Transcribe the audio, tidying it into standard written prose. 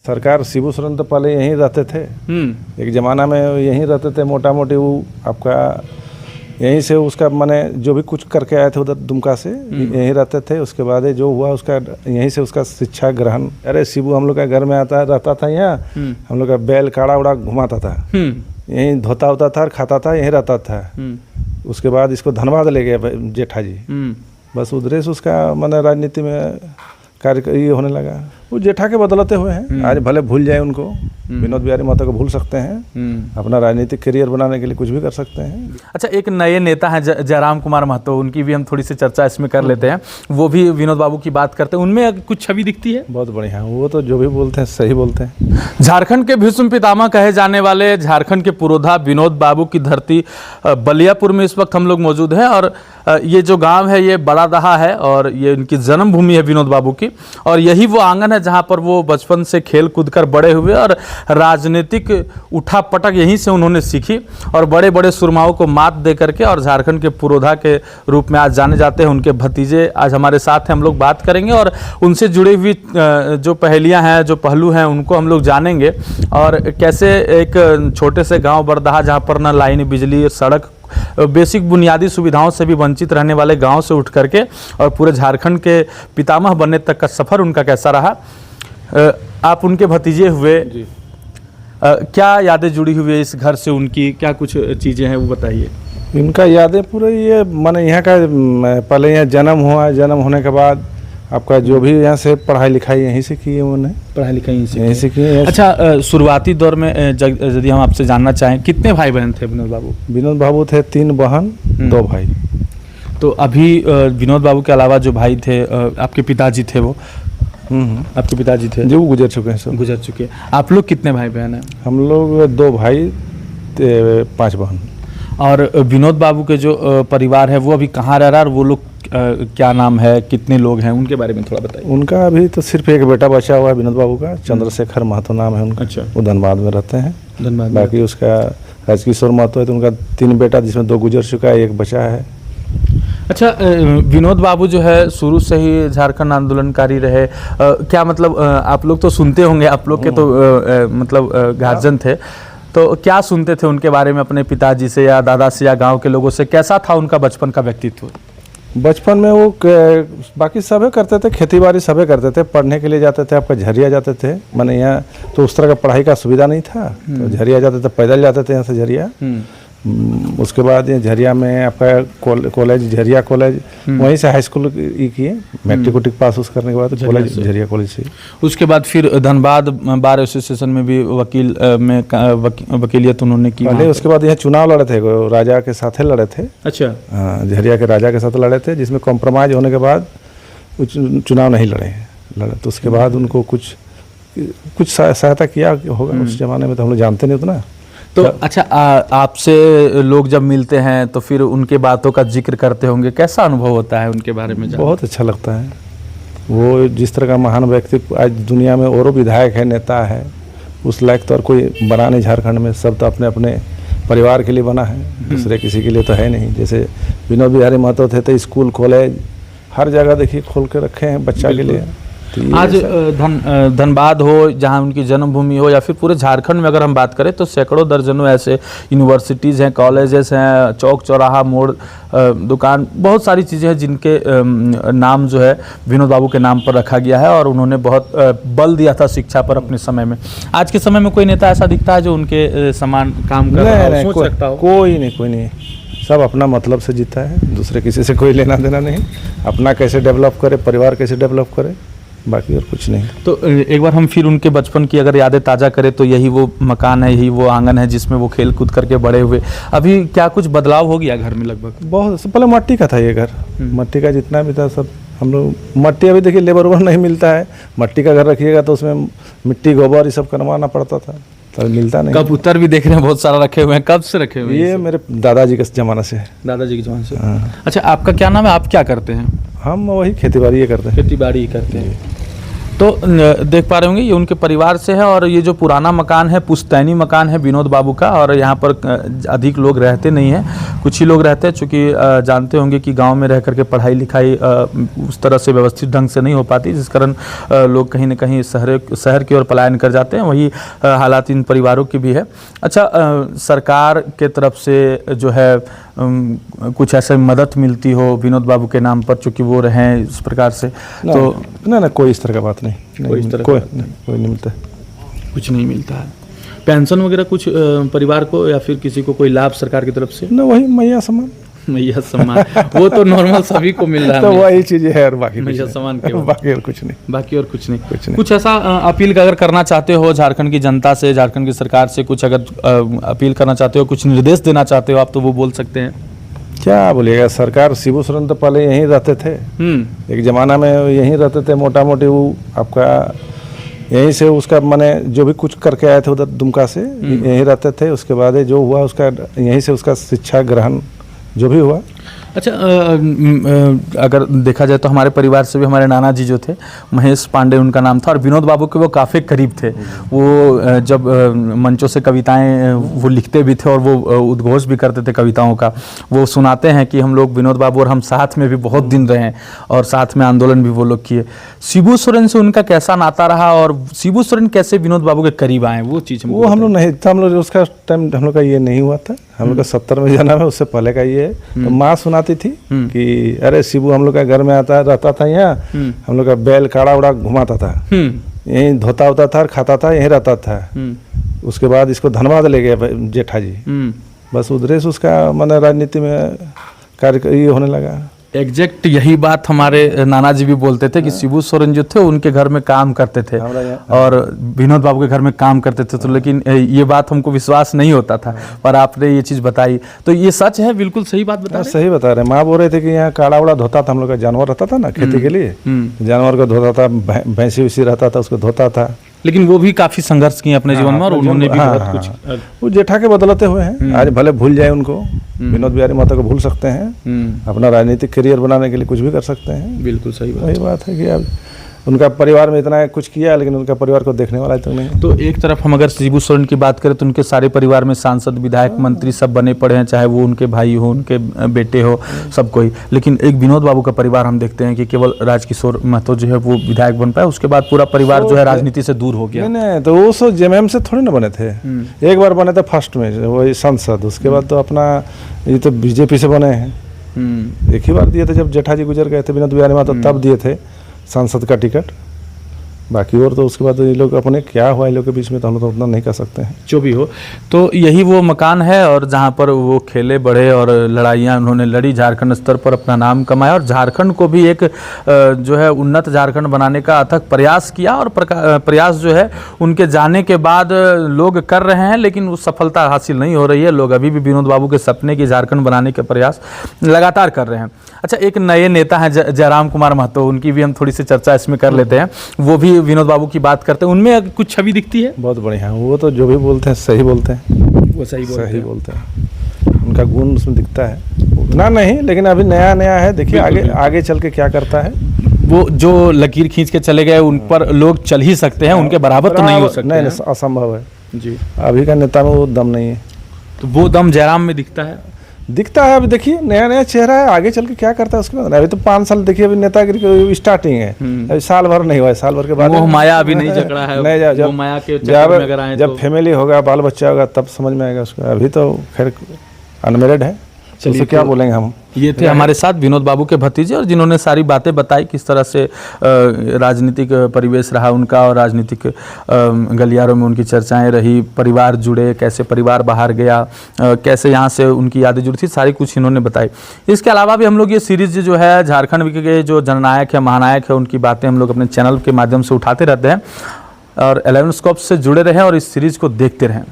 सरकार शिबू सोरेन तो पहले यहीं रहते थे। एक ज़माना में यहीं रहते थे, मोटा मोटी वो आपका यहीं से उसका माने जो भी कुछ करके आए थे उधर दुमका से यहीं रहते थे। उसके बाद जो हुआ उसका यहीं से उसका शिक्षा ग्रहण। अरे शिबू हम लोग का घर में रहता था यहाँ, हम लोग का बैल काड़ा उड़ा घुमाता था, यहीं धोता होता था और खाता था, यहीं रहता था। उसके बाद इसको धनबाद ले गया जेठा जी, बस उधर से उसका माने राजनीति में कार्य ये होने लगा। वो जेठा के बदलते हुए हैं। आज भले भूल जाए उनको, विनोद बिहारी महतो को भूल सकते हैं, अपना राजनीतिक करियर बनाने के लिए कुछ भी कर सकते हैं। अच्छा, एक नए नेता हैं जयराम कुमार महतो, उनकी भी हम थोड़ी सी चर्चा इसमें कर लेते हैं। वो भी विनोद बाबू की बात करते हैं, उनमें कुछ छवि दिखती है? बहुत बढ़िया, वो तो जो भी बोलते हैं सही बोलते हैं। झारखंड के भीष्म पितामह कहे जाने वाले झारखंड के पुरोधा विनोद बाबू की धरती बलियापुर में इस वक्त हम लोग मौजूद हैं। और ये जो गांव है ये बड़ा दहा है और ये उनकी जन्मभूमि है विनोद बाबू की। और यही वो आंगन है जहां पर वो बचपन से खेल कूद कर बड़े हुए और राजनीतिक उठा पटक यहीं से उन्होंने सीखी और बड़े बड़े सुरमाओं को मात दे करके और झारखंड के पुरोधा के रूप में आज जाने जाते हैं। उनके भतीजे आज हमारे साथ हैं, हम लोग बात करेंगे और उनसे जुड़ी हुई जो पहेलियाँ हैं, जो पहलू हैं, उनको हम लोग जानेंगे। और कैसे एक छोटे से गाँव बरदहा जहाँ पर न लाइन, बिजली, सड़क, बेसिक बुनियादी सुविधाओं से भी वंचित रहने वाले गांव से उठ करके और पूरे झारखंड के पितामह बनने तक का सफ़र उनका कैसा रहा। आप उनके भतीजे हुए, क्या यादें जुड़ी हुई है इस घर से, उनकी क्या कुछ चीज़ें हैं वो बताइए। इनका यादें पूरे ये माने यहाँ का पहले यहाँ जन्म हुआ, जन्म होने के बाद आपका जो भी यहाँ से पढ़ाई लिखाई यहीं से की है, उन्होंने पढ़ाई लिखाई यहीं से की है। अच्छा, शुरुआती दौर में यदि हम आपसे जानना चाहें, कितने भाई बहन थे विनोद बाबू? विनोद बाबू थे 3 बहन 2 भाई। तो अभी विनोद बाबू के अलावा जो भाई थे, आपके पिताजी थे, वो आपके पिताजी थे जो गुजर चुके हैं, सब गुजर चुके। आप लोग कितने भाई बहन हैं? हम लोग 2 भाई 5 बहन। और विनोद बाबू के जो परिवार है वो अभी कहाँ रह रहा है और वो लोग क्या नाम है, कितने लोग हैं, उनके बारे में थोड़ा बताइए। उनका अभी तो सिर्फ एक बेटा बचा हुआ है विनोद बाबू का, चंद्रशेखर महतो नाम है उनका। अच्छा। वो धनबाद में रहते हैं। धनबाद। बाकी उसका राजकिशोर महतो है, तो उनका 3 बेटा जिसमें 2 गुजर चुका है, 1 बचा है। अच्छा, विनोद बाबू जो है शुरू से ही झारखंड आंदोलनकारी रहे। क्या मतलब आप लोग तो सुनते होंगे, आप लोग के तो मतलब गार्जियन थे, तो क्या सुनते थे उनके बारे में अपने पिताजी से या दादा से या गांव के लोगों से? कैसा था उनका बचपन का व्यक्तित्व? बचपन में वो बाकी सभी करते थे, खेती बाड़ी सभी करते थे, पढ़ने के लिए जाते थे, आपका झरिया जाते थे। माने यहाँ तो उस तरह का पढ़ाई का सुविधा नहीं था, तो झरिया जाते थे, पैदल जाते थे यहाँ से झरिया। उसके बाद ये झरिया में आपका कॉलेज, झरिया कॉलेज, वहीं से हाई स्कूल किए, मैट्रिक पास उस करने के बाद कॉलेज झरिया कॉलेज से। उसके बाद फिर धनबाद बार एसोसिएशन में भी वकील में वकीलियत उन्होंने की। पहले उसके बाद यहाँ चुनाव लड़े थे, राजा के साथ लड़े थे। अच्छा। हाँ, झरिया के राजा के साथ लड़े थे, जिसमें कॉम्प्रोमाइज होने के बाद चुनाव नहीं लड़े। तो उसके बाद उनको कुछ सहायता किया होगा उस जमाने में, तो हम लोग जानते नहीं उतना। तो अच्छा, आपसे लोग जब मिलते हैं तो फिर उनके बातों का जिक्र करते होंगे, कैसा अनुभव होता है उनके बारे में? बहुत अच्छा लगता है। वो जिस तरह का महान व्यक्ति आज दुनिया में और विधायक है, नेता है, उस लायक तो और कोई बना नहीं झारखंड में। सब तो अपने अपने परिवार के लिए बना है, दूसरे किसी के लिए तो है नहीं। जैसे विनोद बिहारी महतो थे तो स्कूल कॉलेज हर जगह देखिए खोल के रखे हैं बच्चा के लिए। आज धनबाद हो, जहां उनकी जन्मभूमि हो, या फिर पूरे झारखंड में अगर हम बात करें तो सैकड़ों दर्जनों ऐसे यूनिवर्सिटीज़ हैं, कॉलेजेस हैं, चौक चौराहा मोड़, दुकान, बहुत सारी चीज़ें हैं जिनके नाम जो है विनोद बाबू के नाम पर रखा गया है। और उन्होंने बहुत बल दिया था शिक्षा पर अपने समय में। आज के समय में कोई नेता ऐसा दिखता है जो उनके समान काम कर रहा है, सोच सकता हो? कोई नहीं। सब अपना मतलब से जीता है, दूसरे किसी से कोई लेना देना नहीं। अपना कैसे डेवलप करे, परिवार कैसे डेवलप करे, बाकी और कुछ नहीं। तो एक बार हम फिर उनके बचपन की अगर यादें ताज़ा करें तो यही वो मकान है, यही वो आंगन है जिसमें वो खेल कूद करके बड़े हुए। अभी क्या कुछ बदलाव हो गया घर में? लगभग बहुत। पहले मट्टी का था ये घर, मट्टी का जितना भी था सब हम लोग मट्टी, अभी देखिए लेबर वेबर नहीं मिलता है। मट्टी का घर रखिएगा तो उसमें मिट्टी गोबर ये सब करवाना पड़ता था, तो मिलता नहीं। कबूतर भी देख रहे हैं बहुत सारा रखे हुए हैं, कब से रखे हुए हैं? ये मेरे दादाजी के ज़माना से है। दादाजी के ज़माने से। अच्छा, आपका क्या नाम है, आप क्या करते हैं? हम वही खेती बाड़ी करते हैं। खेती बाड़ी करते हैं। तो तो देख पा रहे होंगे ये उनके परिवार से है और ये जो पुराना मकान है पुश्तैनी मकान है विनोद बाबू का और यहाँ पर अधिक लोग रहते नहीं हैं, कुछ ही लोग रहते हैं चूँकि जानते होंगे कि गांव में रह करके पढ़ाई लिखाई उस तरह से व्यवस्थित ढंग से नहीं हो पाती, जिस कारण लोग कहीं ना कहीं शहर की ओर पलायन कर जाते हैं। वही हालात इन परिवारों की भी है। अच्छा, सरकार के तरफ से जो है कुछ ऐसे मदद मिलती हो विनोद बाबू के नाम पर, चूँकि वो रहें इस प्रकार से? तो ना कोई इस तरह का बात नहीं, कोई इस तरह कोई नहीं मिलता, कुछ नहीं मिलता है। पेंशन वगैरह कुछ परिवार को या फिर किसी को कोई लाभ सरकार की तरफ से? ना वही मैया सम्मान, मैया सम्मान वो तो नॉर्मल सभी को मिल रहा है, तो वही चीज़ है और बाकी मैया सम्मान के बाकी और कुछ नहीं, बाकी और कुछ नहीं। कुछ ऐसा अपील अगर करना चाहते हो झारखंड की जनता से, झारखंड की सरकार से, कुछ अगर अपील करना चाहते हो, कुछ निर्देश देना चाहते हो आप, तो वो बोल सकते हैं। क्या बोलिएगा, सरकार शिबू सोरेन तो पहले यहीं रहते थे, एक ज़माना में यहीं रहते थे, मोटा मोटी वो आपका यहीं से उसका माने जो भी कुछ करके आए थे उधर दुमका से यहीं रहते थे। उसके बाद जो हुआ उसका यहीं से उसका शिक्षा ग्रहण जो भी हुआ। अच्छा, अगर देखा जाए तो हमारे परिवार से भी हमारे नाना जी जो थे, महेश पांडे उनका नाम था, और विनोद बाबू के वो काफ़ी करीब थे। वो जब मंचों से कविताएं वो लिखते भी थे और वो उद्घोष भी करते थे कविताओं का। वो सुनाते हैं कि हम लोग विनोद बाबू और हम साथ में भी बहुत दिन रहे और साथ में आंदोलन भी वो लोग किए। शिबू सोरेन से उनका कैसा नाता रहा और शिबू सोरेन कैसे विनोद बाबू के करीब आए, वो चीज़ वो हम लोग नहीं था, हम लोग उसका टाइम हम लोग का ये नहीं हुआ था, हम लोग का 70 में जन्म है, उससे पहले का ये है। तो माँ सुनाती थी कि अरे शिबू हम लोग का घर में रहता था यहाँ, हम लोग का बैल काड़ा उड़ा घुमाता था, यहीं धोता होता था और खाता था, यहीं रहता था। उसके बाद इसको धनबाद ले गए जेठा जी, बस उधर से उसका माने राजनीति में कार्य ये होने लगा। एग्जैक्ट यही बात हमारे नाना जी भी बोलते थे कि शिबू सोरेन जो थे उनके घर में काम करते थे और विनोद बाबू के घर में काम करते थे। तो लेकिन ये बात हमको विश्वास नहीं होता था, पर आपने ये चीज़ बताई तो ये सच है, बिल्कुल सही बात बता रहे हैं। सही बता रहे हैं। माँ बोल रहे थे कि यहाँ काड़ा उड़ा धोता था, हम लोग का जानवर रहता था ना खेती के लिए, जानवर को धोता था, भैंसी वैसी रहता था उसको धोता था। लेकिन वो भी काफी संघर्ष किए अपने जीवन में और उन्होंने भी बहुत कुछ वो जेठा के बदलते हुए हैं। आज भले भूल जाए उनको, विनोद बिहारी महतो को भूल सकते हैं, अपना राजनीतिक करियर बनाने के लिए कुछ भी कर सकते हैं। बिल्कुल सही बात। वही बात है कि अब उनका परिवार में इतना कुछ किया लेकिन उनका परिवार को देखने वाला तो नहीं। तो एक तरफ हम अगर शिबू सोरेन की बात करें तो उनके सारे परिवार में सांसद, विधायक, मंत्री सब बने पड़े हैं, चाहे वो उनके भाई हो, उनके बेटे हो, सब कोई। लेकिन एक विनोद बाबू का परिवार हम देखते हैं कि केवल राजकिशोर महतो जो है वो विधायक बन पाए, उसके बाद पूरा परिवार जो है राजनीति से दूर हो गया। नहीं, तो वो सब जेएमएम से थोड़ी ना बने थे, एक बार बने थे फर्स्ट में वही सांसद, उसके बाद तो अपना ये तो बीजेपी से बने हैं। एक ही बार दिए थे जब जेठा जी गुजर गए थे विनोद बिहारी महतो, तब दिए थे सांसद का टिकट। बाकी और तो उसके बाद ये लोग अपने क्या हुआ इन लोग के बीच में तो हम लोग तो उतना नहीं कर सकते हैं। जो भी हो, तो यही वो मकान है और जहाँ पर वो खेले बढ़े और लड़ाइयाँ उन्होंने लड़ी, झारखंड स्तर पर अपना नाम कमाया और झारखंड को भी एक जो है उन्नत झारखंड बनाने का अथक प्रयास किया। और प्रयास जो है उनके जाने के बाद लोग कर रहे हैं, लेकिन वो सफलता हासिल नहीं हो रही है। लोग अभी भी विनोद बाबू के सपने की झारखंड बनाने के प्रयास लगातार कर रहे हैं। अच्छा, एक नए नेता हैं जयराम कुमार महतो, उनकी भी हम थोड़ी सी चर्चा इसमें कर लेते हैं। वो भी विनोद बाबू की बात करते हैं, उनमें कुछ छवि दिखती है? बहुत बढ़िया, वो तो जो भी बोलते हैं सही बोलते हैं, वो सही बोलते हैं, उनका गुण उसमें दिखता है। उतना नहीं, लेकिन अभी नया है, देखिए आगे चल के क्या करता है। वो जो लकीर खींच के चले गए उन पर लोग चल ही सकते हैं, उनके बराबर तो नहीं हो सकते। नहीं, असंभव है जी। अभी का नेता में वो दम नहीं है, तो वो दम जयराम में दिखता है। अभी देखिए नया चेहरा है, आगे चल के क्या करता है उसके बाद। अभी तो 5 साल देखिए, अभी नेतागिरी की स्टार्टिंग है, अभी साल भर नहीं हुआ है, साल भर के बाद वो माया अभी नहीं जकड़ा है। नहीं, जब माया के चक्कर में अगर आए जब फैमिली होगा, बाल बच्चा होगा, तब समझ में आएगा उसका। अभी तो खैर अनमेरिड है, उससे क्या बोलेंगे हम। ये थे हमारे साथ विनोद बाबू के भतीजे और जिन्होंने सारी बातें बताई, किस तरह से राजनीतिक परिवेश रहा उनका और राजनीतिक गलियारों में उनकी चर्चाएं रही, परिवार जुड़े, कैसे परिवार बाहर गया, कैसे यहाँ से उनकी यादें जुड़ी थी, सारी कुछ इन्होंने बताई। इसके अलावा भी हम लोग ये सीरीज जो है झारखंड के जो जननायक है, महानायक है, उनकी बातें हम लोग अपने चैनल के माध्यम से उठाते रहते हैं। और 11 स्कोप से जुड़े रहें और इस सीरीज को देखते रहें।